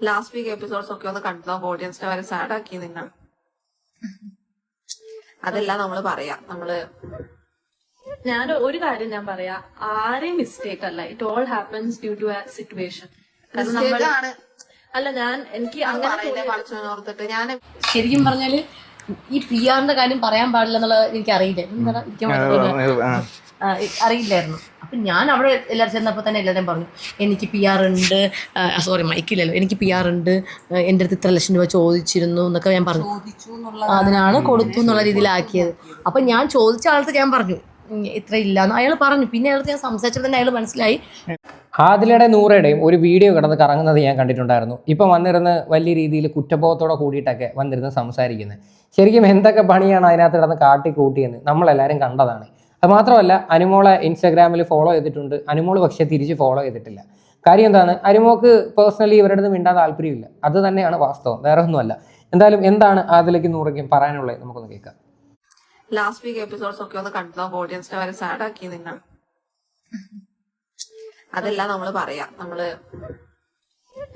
Last week episodes ഒക്കെ ഒന്ന് കണ്ടോ? ഓഡിയൻസിനെ വരെ സാഡ് ആക്കി നിങ്ങൾ. അതെല്ലാം നമ്മള് പറയാം. ഞാൻ ഒരു കാര്യം ഞാൻ പറയാ, ആരെയും മിസ്റ്റേക്ക് അല്ല. It all happens due to a situation. അല്ല എനിക്ക് അങ്ങനെ ഞാൻ ശരിക്കും പറഞ്ഞാല് ഈ PR-ന്റെ കാര്യം പറയാൻ പാടില്ല എന്നുള്ളത് എനിക്ക് അറിയില്ല. അറിയില്ലായിരുന്നു. അപ്പൊ ഞാൻ അവിടെ എല്ലാവരും ചെന്നപ്പോ തന്നെ എല്ലാവരും പറഞ്ഞു എനിക്ക് PR ഉണ്ട്, സോറി മൈക്കില്ലല്ലോ, എനിക്ക് PR ഉണ്ട്, എൻ്റെ അടുത്ത് ഇത്ര ലക്ഷം രൂപ ചോദിച്ചിരുന്നു എന്നൊക്കെ ഞാൻ പറഞ്ഞു. അതിനാണ് കൊടുത്തു എന്നുള്ള രീതിയിലാക്കിയത്. അപ്പൊ ഞാൻ ചോദിച്ച ആൾക്ക് ഞാൻ പറഞ്ഞു ഇത്ര ഇല്ലാന്ന് അയാൾ പറഞ്ഞു. പിന്നെ അയാൾക്ക് ഞാൻ സംസാരിച്ചപ്പോൾ തന്നെ അയാൾ മനസ്സിലായി. ആദിലയുടെ നൂറയുടെയും ഒരു വീഡിയോ കിടന്ന് കറങ്ങുന്നത് ഞാൻ കണ്ടിട്ടുണ്ടായിരുന്നു. ഇപ്പം വന്നിരുന്ന് വലിയ രീതിയിൽ കുറ്റബോധത്തോടെ കൂടിയിട്ടൊക്കെ വന്നിരുന്ന് സംസാരിക്കുന്നത്. ശരിക്കും എന്തൊക്കെ പണിയാണ് അതിനകത്ത് കിടന്ന് കാട്ടിക്കൂട്ടിയെന്ന് നമ്മളെല്ലാവരും കണ്ടതാണ്. അത് മാത്രമല്ല, അനുമോളെ ഇൻസ്റ്റാഗ്രാമിൽ ഫോളോ ചെയ്തിട്ടുണ്ട്. അനുമോൾ പക്ഷേ തിരിച്ച് ഫോളോ ചെയ്തിട്ടില്ല. കാര്യം എന്താണ്? അനുമോൾക്ക് പേഴ്സണലി ഇവരുടെ അടുത്ത് മിണ്ടാൻ താല്പര്യമില്ല. അത് തന്നെയാണ് വാസ്തവം, വേറെ ഒന്നുമല്ല. എന്തായാലും എന്താണ് ആദിലേക്ക് നൂറയ്ക്കും പറയാനുള്ളത് നമുക്കൊന്ന് കേൾക്കാം. ലാസ്റ്റ് വീക്ക് എപ്പിസോഡ്സ് ഒക്കെ ഒന്ന് കണ്ടോ? ഓഡിയൻസിനെ വരെ സാഡ് ആക്കി നിങ്ങൾ. അതെല്ലാം നമ്മള് പറയാം.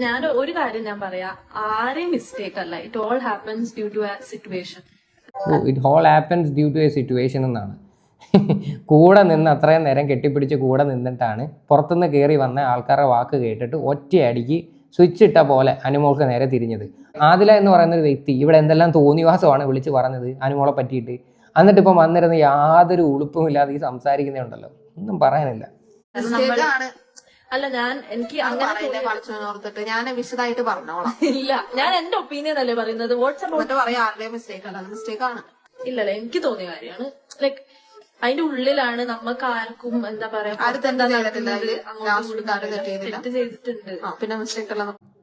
ഞാൻ ഒരു കാര്യം ഞാൻ പറയാ, ആരെയും മിസ്റ്റേക്ക് അല്ല. It all happens due to a situation. It all happens due to a situation എന്നാണ്. കൂടെ നിന്ന് അത്രയും നേരം കെട്ടിപ്പിടിച്ച് കൂടെ നിന്നിട്ടാണ് പുറത്തുനിന്ന് കയറി വന്ന ആൾക്കാരുടെ വാക്ക് കേട്ടിട്ട് ഒറ്റയടിക്ക് സ്വിച്ച് ഇട്ട പോലെ അനുമോൾക്ക് നേരെ തിരിഞ്ഞത്. ആദില എന്ന് പറയുന്ന ഒരു വ്യക്തി ഇവിടെ എന്തെല്ലാം തോന്നിവാസമാണ് വിളിച്ച് പറഞ്ഞത് അനുമോളെ പറ്റിയിട്ട്. എന്നിട്ട് ഇപ്പം വന്നിരുന്ന് യാതൊരു ഉളുപ്പുമില്ലാതെ ഈ സംസാരിക്കുന്നുണ്ടല്ലോ, ഒന്നും പറയാനില്ല. അല്ല എനിക്ക് അങ്ങനെ ഞാൻ വിശദമായിട്ട് പറഞ്ഞോളാം. ഇല്ല, ഞാൻ എന്റെ ഒപ്പീനിയൻ അല്ലേ പറയുന്നത്. വാട്സ്ആപ്പ് പറയാം ആരുടെയും മിസ്റ്റേക്ക് അല്ല, മിസ്റ്റേക്ക് ആണ്. ഇല്ലല്ല, എനിക്ക് തോന്നിയ കാര്യമാണ്. ലൈക്ക് അതിന്റെ ഉള്ളിലാണ് നമുക്ക് ആർക്കും എന്താ പറയാ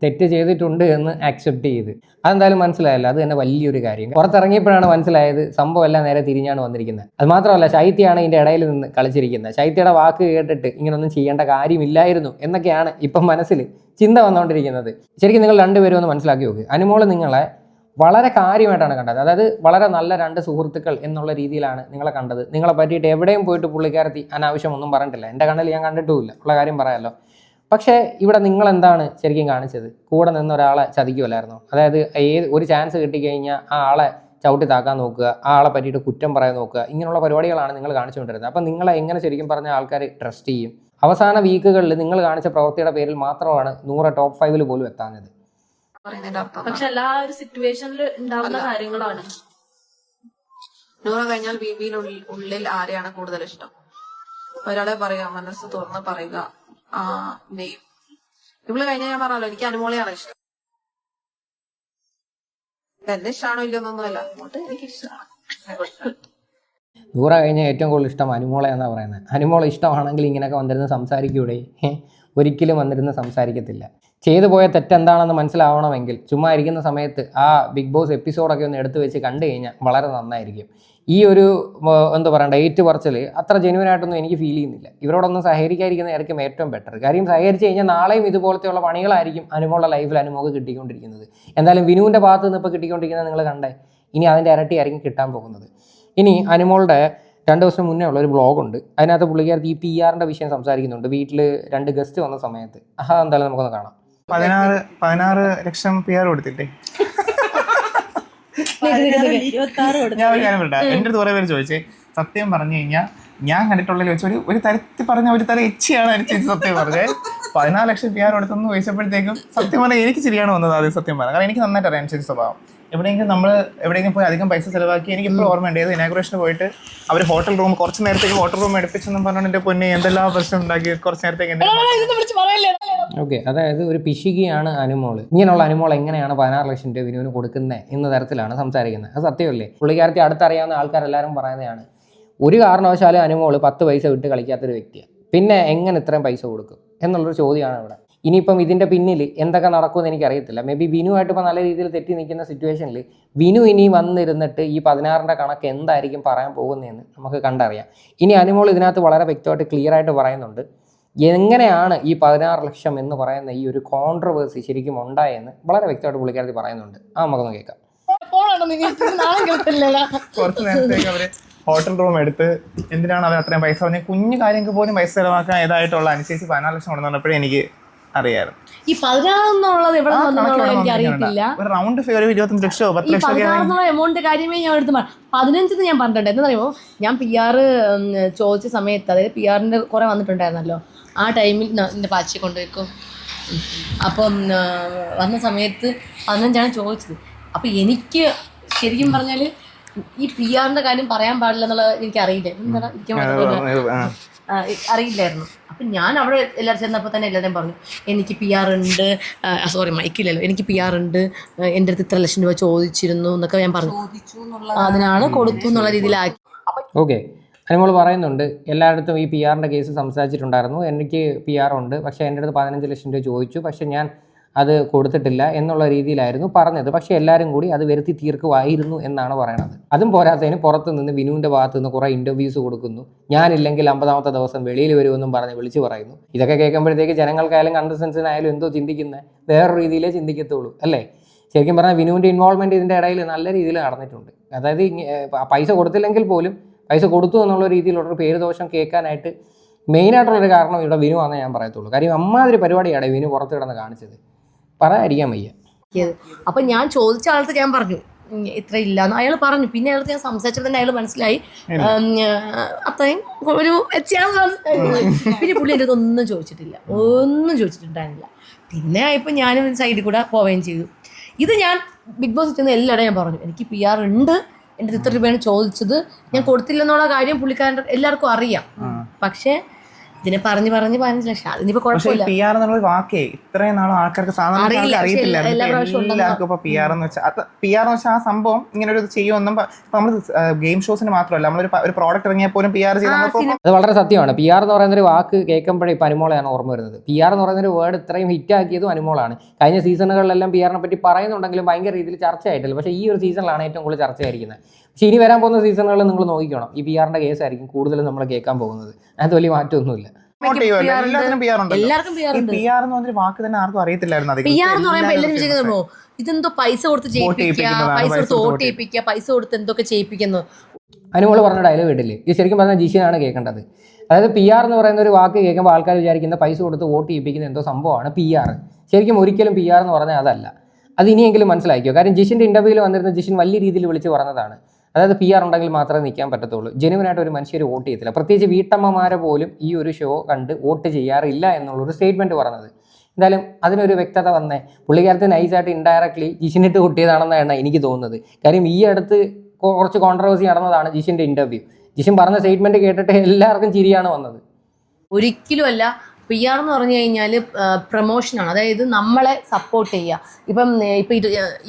തെറ്റ് ചെയ്തിട്ടുണ്ട് എന്ന് ആക്സെപ്റ്റ് ചെയ്ത് അതെന്തായാലും മനസ്സിലായല്ലോ. അത് തന്നെ വലിയൊരു കാര്യം. പുറത്തിറങ്ങിയപ്പോഴാണ് മനസ്സിലായത് സംഭവം എല്ലാം നേരെ തിരിഞ്ഞാണ് വന്നിരിക്കുന്നത്. അത് മാത്രമല്ല, ശൈത്യയാണ് ഇതിന്റെ ഇടയിൽ നിന്ന് കളിച്ചിരിക്കുന്നത്. ശൈത്യയുടെ വാക്ക് കേട്ടിട്ട് ഇങ്ങനൊന്നും ചെയ്യേണ്ട കാര്യമില്ലായിരുന്നു എന്നൊക്കെയാണ് ഇപ്പം മനസ്സിൽ ചിന്ത വന്നുകൊണ്ടിരിക്കുന്നത്. ശരിക്കും നിങ്ങൾ രണ്ടുപേരും ഒന്ന് മനസ്സിലാക്കി നോക്ക്. അനുമോള് നിങ്ങളെ വളരെ കാര്യമായിട്ടാണ് കണ്ടത്. അതായത് വളരെ നല്ല രണ്ട് സുഹൃത്തുക്കൾ എന്നുള്ള രീതിയിലാണ് നിങ്ങളെ കണ്ടത്. നിങ്ങളെ പറ്റിയിട്ട് എവിടെയും പോയിട്ട് പുള്ളിക്കാരത്തി അനാവശ്യം ഒന്നും പറഞ്ഞിട്ടില്ല. എൻ്റെ കണ്ണിൽ ഞാൻ കണ്ടിട്ടുമില്ല, ഉള്ള കാര്യം പറയാമല്ലോ. പക്ഷേ ഇവിടെ നിങ്ങൾ എന്താണ് ശരിക്കും കാണിച്ചത്? കൂടെ നിന്ന് ഒരാളെ ചതിക്കുമല്ലായിരുന്നോ? അതായത് ഒരു ചാൻസ് കിട്ടിക്കഴിഞ്ഞാൽ ആ ആളെ ചവിട്ടി താക്കാൻ നോക്കുക, ആ ആളെ പറ്റിയിട്ട് കുറ്റം പറയാൻ നോക്കുക, ഇങ്ങനെയുള്ള പരിപാടികളാണ് നിങ്ങൾ കാണിച്ചുകൊണ്ടിരുന്നത്. അപ്പം നിങ്ങളെ എങ്ങനെ ശരിക്കും പറഞ്ഞ ആൾക്കാർ ട്രസ്റ്റ് ചെയ്യും? അവസാന വീക്കുകളിൽ നിങ്ങൾ കാണിച്ച പ്രവൃത്തിയുടെ പേരിൽ മാത്രമാണ് നൂറ് ടോപ്പ് 5 പോലും എത്താഞ്ഞത്. പക്ഷെ എല്ലാ ഒരു സിറ്റുവേഷനിൽ ഉണ്ടാവുന്ന കാര്യങ്ങളാണ്. നൂറ കഴിഞ്ഞാൽ ഉള്ളിൽ ആരെയാണ് കൂടുതൽ ഇഷ്ടം? ഒരാളെ പറയുക, മനസ്സ് തുറന്ന് പറയുക. ഇവള് കഴിഞ്ഞാൽ ഞാൻ പറഞ്ഞല്ലോ, എനിക്ക് അനുമോളെയാണ് ഇഷ്ടം. എന്നെ ഇഷ്ടമാണോ ഇല്ലെന്നൊന്നുമല്ല, അങ്ങോട്ട് എനിക്ക് ഇഷ്ടമാണ്. നൂറ കഴിഞ്ഞാൽ ഏറ്റവും കൂടുതൽ ഇഷ്ടം അനുമോളെ എന്നാണ് പറയുന്നത്. അനുമോളെ ഇഷ്ടമാണെങ്കിൽ ഇങ്ങനെയൊക്കെ വന്നിരുന്ന് സംസാരിക്കൂടെ? ഒരിക്കലും വന്നിരുന്ന് സംസാരിക്കത്തില്ല. ചെയ്തു പോയ തെറ്റെന്താണെന്ന് മനസ്സിലാവണമെങ്കിൽ ചുമ്മാ ഇരിക്കുന്ന സമയത്ത് ആ ബിഗ് ബോസ് എപ്പിസോഡൊക്കെ ഒന്ന് എടുത്തു വെച്ച് കണ്ടു കഴിഞ്ഞാൽ വളരെ നന്നായിരിക്കും. ഈ ഒരു എന്താ പറയണ്ട ഏറ്റുപറച്ചിൽ അത്ര ജെന്യുവനായിട്ടൊന്നും എനിക്ക് ഫീൽ ചെയ്യുന്നില്ല. ഇവരോടൊന്നും സഹകരിക്കാതിരിക്കുന്നതായിരിക്കും ഏറ്റവും ബെറ്റർ. കാര്യം സഹകരിച്ച് കഴിഞ്ഞാൽ നാളെയും ഇതുപോലത്തെയുള്ള പണികളായിരിക്കും അനുമോളുടെ ലൈഫിൽ അനുമോക്ക് കിട്ടിക്കൊണ്ടിരിക്കുന്നത്. എന്തായാലും വിനുവിൻ്റെ ഭാഗത്ത് നിന്ന് ഇപ്പോൾ കിട്ടിക്കൊണ്ടിരിക്കുന്നത് നിങ്ങൾ കണ്ടേ, ഇനി അതിൻ്റെ ഇരട്ടിയായിരിക്കും കിട്ടാൻ പോകുന്നത്. ഇനി അനുമോളുടെ 2 ദിവസം മുന്നേ ഉള്ള ഒരു ബ്ലോഗുണ്ട്. അതിനകത്ത് പുള്ളിക്കാർക്ക് ഈ PR-ന്റെ വിഷയം സംസാരിക്കുന്നുണ്ട്. വീട്ടിൽ 2 ഗസ്റ്റ് വന്ന സമയത്ത്. എന്തായാലും നമുക്കൊന്ന് കാണാം. 16 ലക്ഷം PR കൊടുത്തിട്ടേ. ഞാൻ ഒരു കാര്യം പറയട്ടെ, എൻ്റെ അടുത്ത് കുറെ പേര് ചോദിച്ചേ. സത്യം പറഞ്ഞു കഴിഞ്ഞാൽ ഞാൻ കണ്ടിട്ടുള്ളതിൽ വെച്ച് ഒരു തരത്തിൽ പറഞ്ഞ ഒരു തരം എച്ചിയാണ് അനുസരിച്ച് സത്യം പറഞ്ഞത്. 14 ലക്ഷം PR കൊടുത്തെന്ന് ചോദിച്ചപ്പോഴത്തേക്കും സത്യം പറഞ്ഞാൽ എനിക്ക് ശരിയാണ് വന്നത്. അത് സത്യം പറഞ്ഞാൽ കാരണം എനിക്ക് നന്നായിട്ട് അറിയാം അനുസരിച്ച് സ്വഭാവം. എവിടെയെങ്കിലും പോയി അധികം പൈസ ചിലവാക്കി എനിക്ക് ഇപ്പോൾ ഓർമ്മയുണ്ട്. ഏത് ഇനാഗുറേഷന് പോയിട്ട് അവർ ഹോട്ടൽ റൂം കുറച്ച് നേരത്തേക്ക് ഹോട്ടൽ റൂം എടുപ്പിച്ചെന്നും പറഞ്ഞുകൊണ്ട് എൻ്റെ പൊന്നെ എന്തെല്ലാം പ്രശ്നം ഉണ്ടാക്കി കുറച്ച് നേരത്തേക്ക്. ഓക്കെ, അതായത് ഒരു പിശുകിയാണ് അനുമോള്. ഇങ്ങനെയുള്ള അനുമോൾ എങ്ങനെയാണ് 16 ലക്ഷം രൂപ വിനുവിന് കൊടുക്കുന്നത് എന്ന തരത്തിലാണ് സംസാരിക്കുന്നത്. അത് സത്യമല്ലേ? പുള്ളിക്കാരത്തി അടുത്തറിയാവുന്ന ആൾക്കാരെല്ലാവരും പറയുന്നതാണ്. ഒരു കാരണവശാലും അനുമോള് 10 പൈസ വിട്ട് കളിക്കാത്തൊരു വ്യക്തിയാണ്. പിന്നെ എങ്ങനെ ഇത്രയും പൈസ കൊടുക്കും എന്നുള്ളൊരു ചോദ്യമാണ് ഇവിടെ. ഇനിയിപ്പം ഇതിൻ്റെ പിന്നിൽ എന്തൊക്കെ നടക്കുമെന്ന് എനിക്കറിയത്തില്ല. മേ ബി വിനുവായിട്ട് ഇപ്പോൾ നല്ല രീതിയിൽ തെറ്റി നിൽക്കുന്ന സിറ്റുവേഷനിൽ വിനു ഇനി വന്നിരുന്നിട്ട് ഈ 16ന്റെ കണക്ക് എന്തായിരിക്കും പറയാൻ പോകുന്നതെന്ന് നമുക്ക് കണ്ടറിയാം. ഇനി അനുമോൾ ഇതിനകത്ത് വളരെ വ്യക്തമായിട്ട് ക്ലിയർ ആയിട്ട് പറയുന്നുണ്ട് എങ്ങനെയാണ് ഈ 16 ലക്ഷം എന്ന് പറയുന്ന ഈ ഒരു കോൺട്രവേഴ്സി ശരിക്കും ഉണ്ടായെന്ന് വളരെ വ്യക്തമായിട്ട് പുള്ളിക്കാരത്തി പറയുന്നുണ്ട്. നമുക്കൊന്ന് കേൾക്കാം. കുറച്ച് നേരത്തേക്ക് അവര് ഹോട്ടൽ റൂം എടുത്ത് എന്തിനാണ് അവർ അത്രയും പൈസ പറഞ്ഞത്? കുഞ്ഞു കാര്യങ്ങൾക്ക് പോലും പൈസ ചിലവാക്കാൻ ഏതായിട്ടുള്ള അനുസരിച്ച് 14 ലക്ഷം കൊണ്ടെന്ന് പറഞ്ഞപ്പോഴേ എനിക്ക് അറിയായിരുന്നു. ഈ 16 എന്നുള്ളത് എവിടെ നിന്നുള്ളത് എനിക്ക് അറിയത്തില്ല. ഒരു റൗണ്ട് ഫിഗർ 25 ലക്ഷമോ 10 ഈ ലക്ഷമോ 16 എന്നുള്ള എമൗണ്ട് കാര്യമേ ഞാൻ എടുത്ത് 15 ഞാൻ പറഞ്ഞിട്ടുണ്ട്. എന്താ പറയുമ്പോൾ ഞാൻ PR ചോദിച്ച സമയത്ത്, അതായത് PR കുറെ വന്നിട്ടുണ്ടായിരുന്നല്ലോ, ആ ടൈമിൽ എൻ്റെ പാച്ചി കൊണ്ടുവയ്ക്കും. അപ്പം വന്ന സമയത്ത് 15 ചോദിച്ചത്. അപ്പം എനിക്ക് ശരിക്കും പറഞ്ഞാൽ ഈ PR കാര്യം പറയാൻ പാടില്ല എന്നുള്ളത് എനിക്ക് അറിയില്ല, അറിയില്ലായിരുന്നു. അപ്പം ഞാൻ അവിടെ എല്ലാവരും ചെന്നപ്പോൾ തന്നെ എല്ലാവരും പറഞ്ഞു എനിക്ക് PR ഉണ്ട്, സോറി മൈക്കില്ലല്ലോ, എനിക്ക് PR ഉണ്ട്, എൻ്റെ അടുത്ത് ഇത്ര ലക്ഷം രൂപ ചോദിച്ചിരുന്നു എന്നൊക്കെ ഞാൻ പറഞ്ഞു. അതിനാണ് കൊടുത്തു എന്നുള്ള രീതിയിലാക്കി. ഓക്കെ, അനുമോൾ പറയുന്നുണ്ട് എല്ലായിടത്തും ഈ PR കേസ് സംസാരിച്ചിട്ടുണ്ടായിരുന്നു, എനിക്ക് PR ഉണ്ട്, പക്ഷേ എൻ്റെ അടുത്ത് 15 ലക്ഷം രൂപ ചോദിച്ചു, പക്ഷേ ഞാൻ അത് കൊടുത്തിട്ടില്ല എന്നുള്ള രീതിയിലായിരുന്നു പറഞ്ഞത്. പക്ഷേ എല്ലാവരും കൂടി അത് വരുത്തി തീർക്കുമായിരുന്നു എന്നാണ് പറയണത്. അതും പോരാത്തതിന് പുറത്ത് നിന്ന് വിനുവിൻ്റെ ഭാഗത്ത് നിന്ന് കുറേ ഇൻ്റർവ്യൂസ് കൊടുക്കുന്നു. ഞാനില്ലെങ്കിൽ 50ാമത്തെ ദിവസം വെളിയിൽ വരുമെന്നും പറഞ്ഞ് വിളിച്ച് പറയുന്നു. ഇതൊക്കെ കേൾക്കുമ്പോഴത്തേക്ക് ജനങ്ങൾക്കായാലും കണ്ടസ്റ്റൻസിനായാലും എന്തോ ചിന്തിക്കുന്നത് വേറൊരു രീതിയിലേ ചിന്തിക്കത്തുള്ളൂ അല്ലേ? ശരിക്കും പറഞ്ഞാൽ വിനുവിൻ്റെ ഇൻവോൾവ്മെൻറ്റ് ഇതിൻ്റെ ഇടയിൽ നല്ല രീതിയിൽ നടന്നിട്ടുണ്ട്. അതായത് പൈസ കൊടുത്തില്ലെങ്കിൽ പോലും പൈസ കൊടുത്തു എന്നുള്ള രീതിയിലുള്ളൊരു പേര് ദോഷം കേൾക്കാനായിട്ട് മെയിനായിട്ടുള്ളൊരു കാരണം ഇവിടെ വിനു ആണെന്ന് ഞാൻ പറയത്തുള്ളൂ. കാര്യം അമ്മാതിരി പരിപാടിയാണ് വിനു പുറത്ത് കിടന്ന് കാണിച്ചത്, പറയാതിരിക്കാൻ വയ്യ. അപ്പം ഞാൻ ചോദിച്ച ആൾക്ക് ഞാൻ പറഞ്ഞു ഇത്ര ഇല്ലാന്ന് അയാൾ പറഞ്ഞു. പിന്നെ അയാൾക്ക് ഞാൻ സംസാരിച്ചപ്പോൾ തന്നെ അയാൾ മനസ്സിലായി അത്രയും ഒരു പിന്നെ പുള്ളി എൻ്റെ ഒന്നും ചോദിച്ചിട്ടില്ല, ഒന്നും ചോദിച്ചിട്ടുണ്ടായിരുന്നില്ല. പിന്നെ ഇപ്പം ഞാനും സൈഡിൽ കൂടെ പോവുകയും ചെയ്തു. ഇത് ഞാൻ ബിഗ് ബോസ് ചെന്ന് എല്ലായിടെ ഞാൻ പറഞ്ഞു എനിക്ക് PR ഉണ്ട്, എൻ്റെ ഇത്ര രൂപയാണ് ചോദിച്ചത്, ഞാൻ കൊടുത്തില്ലെന്നുള്ള കാര്യം പുള്ളിക്കാരൻ്റെ എല്ലാവർക്കും അറിയാം. പക്ഷേ ഇതിനെ പറഞ്ഞ് 15 ലക്ഷം അതിനിപ്പോ കുഴപ്പമില്ല. PR എന്നുള്ള വാക്കേ ഇത്രയും നാളും ആൾക്കാർക്ക് സാധാരണ അറിയത്തില്ല. എല്ലാവർക്കും ഇപ്പൊ PR എന്ന് വെച്ചാൽ ആ സംഭവം ഇങ്ങനെ ഒരു ചെയ്യുമെന്നും നമ്മൾ ഗെയിം ഷോസിന് മാത്രമല്ല, നമ്മളൊരു പ്രോഡക്റ്റ് ഇറങ്ങിയാൽ പോലും PR ചെയ്യുന്നത് അത് വളരെ സത്യമാണ്. PR എന്ന് പറയുന്നൊരു വാക്ക് കേൾക്കുമ്പോഴേ ഇപ്പം അനുമോളെയാണ് ഓർമ്മ വരുന്നത്. PR എന്ന് പറയുന്നൊരു വേർഡ് ഇത്രയും ഹിറ്റ് ആക്കിയതും അനുമോളാണ്. കഴിഞ്ഞ സീസണുകളിലെല്ലാം PR പറ്റി പറയുന്നുണ്ടെങ്കിലും ഭയങ്കര രീതിയിൽ ചർച്ചയായിട്ടില്ല. പക്ഷേ ഈ ഒരു സീസണിലാണ് ഏറ്റവും കൂടുതൽ ചർച്ചയായിരിക്കുന്നത്. പക്ഷേ ഇനി വരാൻ പോകുന്ന സീസണുകളിൽ നിങ്ങൾ നോക്കിക്കണം, ഈ PR കേസായിരിക്കും കൂടുതലും നമ്മൾ കേൾക്കാൻ പോകുന്നത്. അതിനകത്ത് വലിയ മാറ്റമൊന്നുമില്ല. എല്ലാത്തിനും PR ഉണ്ട്. എല്ലാവർക്കും PR ഉണ്ട്. PR എന്ന് പറഞ്ഞൊരു വാക്ക് തന്നെ ആർക്കും അറിയത്തില്ലായിരുന്നു. PR എന്ന് പറയുമ്പോൾ എല്ലാവരും വിചാരിക്കുന്നു ഇതെന്തോ പൈസ കൊടുത്ത് ചെയ്യിപ്പിക്കുക, പൈസ കൊടുത്ത് വോട്ട് ചെയ്യിപ്പിക്കുക, പൈസ കൊടുത്ത് എന്തൊക്കെ ചെയ്യിപ്പിക്കുന്നു. അനുമോൾ പറഞ്ഞ ഡയലോഗ് കേട്ടില്ലേ? ഇത് ശരിക്കും പറഞ്ഞാൽ ജിഷിനാണ് കേൾക്കേണ്ടത്. അതായത് PR എന്ന് പറയുന്ന ഒരു വാക്ക് കേൾക്കുമ്പോൾ ആൾക്കാർ വിചാരിക്കുന്ന പൈസ കൊടുത്ത് വോട്ട് ചെയ്യിപ്പിക്കുന്ന എന്തോ സംഭവമാണ് PR. ശരിക്കും ഒരിക്കലും PR എന്ന് പറഞ്ഞാൽ അതല്ല. അത് ഇനിയെങ്കിലും മനസ്സിലാക്കിയോ? കാര്യം ജിഷിൻ്റെ ഇൻ്റർവ്യൂവിൽ വന്നിരുന്ന ജിഷിൻ വലിയ രീതിയിൽ വിളിച്ച് പറഞ്ഞതാണ്, അതായത് PR ഉണ്ടെങ്കിൽ മാത്രമേ നിൽക്കാൻ പറ്റത്തുള്ളൂ. ജെനുവിനായിട്ട് ഒരു മനുഷ്യർ വോട്ട് ചെയ്യത്തില്ല, പ്രത്യേകിച്ച് വീട്ടമ്മമാരെ പോലും ഈ ഒരു ഷോ കണ്ട് വോട്ട് ചെയ്യാറില്ല എന്നുള്ളൊരു സ്റ്റേറ്റ്മെൻറ്റ് പറഞ്ഞത്. എന്തായാലും അതിനൊരു വ്യക്തത വന്നേ. പുള്ളിക്കാരത്ത് നൈസായിട്ട് ഇൻഡയറക്ട്ലി ജിഷിനിട്ട് കൊട്ടിയതാണെന്നാണ് എനിക്ക് തോന്നുന്നത്. കാര്യം ഈ അടുത്ത് കുറച്ച് കോൺട്രവേഴ്സി നടന്നതാണ് ജിഷിൻ്റെ ഇൻ്റർവ്യൂ. ജിഷിൻ പറഞ്ഞ സ്റ്റേറ്റ്മെൻറ്റ് കേട്ടിട്ട് എല്ലാവർക്കും ചിരിയാണ് വന്നത്. ഒരിക്കലും അല്ല. PR എന്ന് പറഞ്ഞു കഴിഞ്ഞാൽ പ്രൊമോഷനാണ്, അതായത് നമ്മളെ സപ്പോർട്ട് ചെയ്യുക. ഇപ്പം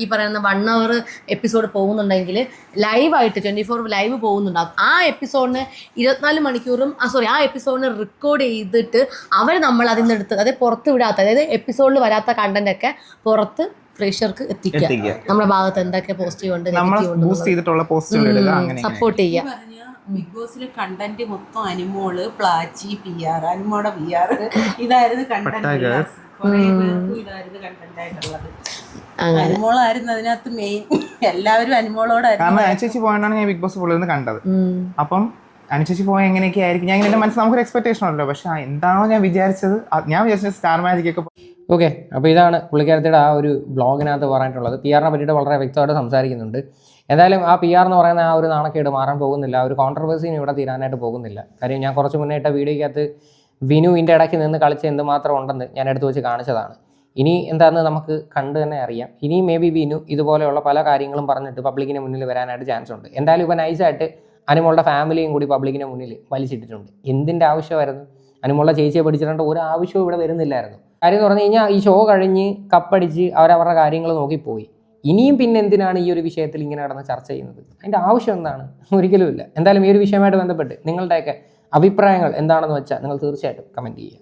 ഈ പറയുന്ന 1 hour എപ്പിസോഡ് പോകുന്നുണ്ടെങ്കിൽ ലൈവായിട്ട് 24 ലൈവ് പോകുന്നുണ്ടാകും. ആ എപ്പിസോഡിന് 24 മണിക്കൂറും ആ എപ്പിസോഡിന് റെക്കോർഡ് ചെയ്തിട്ട് അവർ നമ്മൾ അതിൽ നിന്ന് എടുത്ത്, അതായത് പുറത്ത് വിടാത്ത, അതായത് എപ്പിസോഡിൽ വരാത്ത കണ്ടന്റൊക്കെ പുറത്ത് പ്രേക്ഷകർക്ക് എത്തിക്കുക. നമ്മുടെ ഭാഗത്ത് എന്തൊക്കെ പോസിറ്റീവ് ഉണ്ട്, സപ്പോർട്ട് ചെയ്യുക. ബിഗ് ബോസിലെ കണ്ടന്റ് മൊത്തം അനുമോള്, പ്ലാച്ചി, PR, അനുമോടെ PR ഇതായിരുന്നു കണ്ടന്റ്. ഇതായിരുന്നു കണ്ടന്റ് ആയിട്ടുള്ളത്. അനുമോളായിരുന്നു അതിനകത്ത് മെയിൻ. എല്ലാവരും അനുമോളോടായിരുന്നു. കാരണം അനുചേച്ചി പോയിട്ടാണ് ഞാൻ ബിഗ് ബോസ് ഫുള്ളിൽ കണ്ടത്. അപ്പം അനുചേച്ചി പോയ എങ്ങനെയൊക്കെ ആയിരിക്കും ഞാൻ എന്റെ മനസ്സിൽ നമുക്കൊരു എക്സ്പെക്ടേഷൻ ഉണ്ടല്ലോ. പക്ഷെ എന്താണോ ഞാൻ വിചാരിച്ചത് സ്റ്റാർ മാജിക് ഒക്കെ. ഓക്കെ, അപ്പോൾ ഇതാണ് പുള്ളിക്കാരത്തിയുടെ ആ ഒരു വ്ളോഗിനകത്ത് പറഞ്ഞിട്ടുള്ളത്. PR പറ്റിയിട്ട് വളരെ വ്യക്തമായിട്ട് സംസാരിക്കുന്നുണ്ട്. എന്തായാലും ആ PR എന്ന് പറയുന്ന ആ ഒരു നാണക്കേട് മാറാൻ പോകുന്നില്ല, ആ ഒരു കോൺട്രവേഴ്സിയും ഇവിടെ തീരാനായിട്ട് പോകുന്നില്ല. കാര്യം ഞാൻ കുറച്ച് മുന്നേ ഇട്ട വീഡിയോയ്ക്കകത്ത് വിനുവിൻ്റെ ഇടയ്ക്ക് നിന്ന് കളിച്ച് എന്തുമാത്രം ഉണ്ടെന്ന് ഞാൻ എടുത്തു വെച്ച് കാണിച്ചതാണ്. ഇനി എന്താണെന്ന് നമുക്ക് കണ്ടു തന്നെ അറിയാം. ഇനി മേ ബി വിനു ഇതുപോലെയുള്ള പല കാര്യങ്ങളും പറഞ്ഞിട്ട് പബ്ലിക്കിന് മുന്നിൽ വരാനായിട്ട് ചാൻസ് ഉണ്ട്. എന്തായാലും ഇപ്പോൾ നൈസായിട്ട് അനുമോളുടെ ഫാമിലിയും കൂടി പബ്ലിക്കിന് മുന്നിൽ വലിച്ചിട്ടിട്ടുണ്ട്. എന്തിൻ്റെ ആവശ്യമായിരുന്നു? അനുമോളുടെ ചേച്ചിയെ പിടിച്ചിട്ടുണ്ട് ഒരു ആവശ്യവും ഇവിടെ വരുന്നില്ലായിരുന്നു. കാര്യം എന്ന് പറഞ്ഞു കഴിഞ്ഞാൽ ഈ ഷോ കഴിഞ്ഞ് കപ്പടിച്ച് അവരവരുടെ കാര്യങ്ങൾ നോക്കിപ്പോയി. ഇനിയും പിന്നെ എന്തിനാണ് ഈ ഒരു വിഷയത്തിൽ ഇങ്ങനെ നടന്ന് ചർച്ച ചെയ്യുന്നത്? അതിൻ്റെ ആവശ്യം എന്താണ്? ഒരിക്കലുമില്ല. എന്തായാലും ഈ ഒരു വിഷയമായിട്ട് ബന്ധപ്പെട്ട് നിങ്ങളുടെയൊക്കെ അഭിപ്രായങ്ങൾ എന്താണെന്ന് വെച്ചാൽ നിങ്ങൾ തീർച്ചയായിട്ടും കമൻറ്റ് ചെയ്യുക.